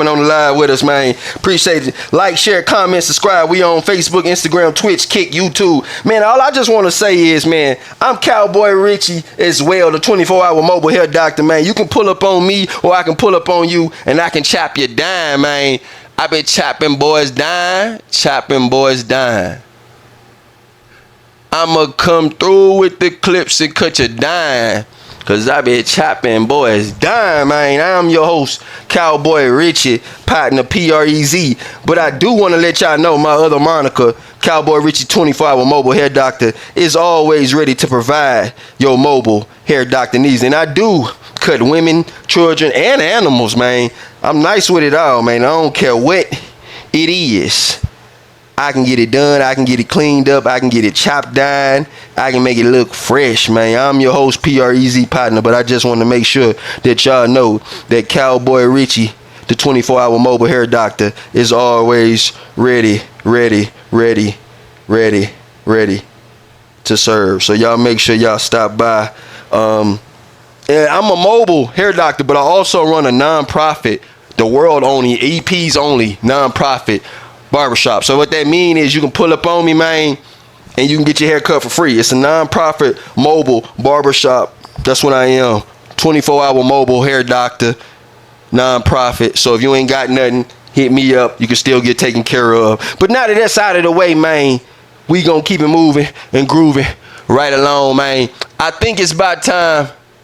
coming on the live with us, man. Appreciate it. Like, share, comment, subscribe. We on Facebook, Instagram, Twitch, Kick, YouTube. Man, all I just want to say is, man, I'm Cowboy Richie as well, the 24-hour mobile hair doctor, man. You can pull up on me or I can pull up on you and I can chop your dime, man. I been chopping boys dime, chopping boys dime. I'ma come through with the clips and cut your dime. Cause I been chopping boys dime, man. I'm your host, Cowboy Richie, partner PREZ. But I do want to let y'all know my other moniker, Cowboy Richie 24-hour mobile hair doctor, is always ready to provide your mobile hair doctor needs. And I do cut women, children, and animals, man. I'm nice with it all, man. I don't care what it is. I can get it done. I can get it cleaned up. I can get it chopped down. I can make it look fresh, man. I'm your host, PREZ partner, but I just want to make sure that y'all know that Cowboy Richie, the 24-hour mobile hair doctor, is always ready to serve. So y'all make sure y'all stop by. And I'm a mobile hair doctor, but I also run a non-profit, the world only, EPs only non-profit barbershop. So what that mean is you can pull up on me, man, and you can get your hair cut for free. It's a non-profit mobile barbershop. That's what I am. 24-hour mobile hair doctor, non-profit. So if you ain't got nothing, hit me up. You can still get taken care of. But now that that's out of the way, man, we gonna keep it moving and grooving right along, man. I think it's about time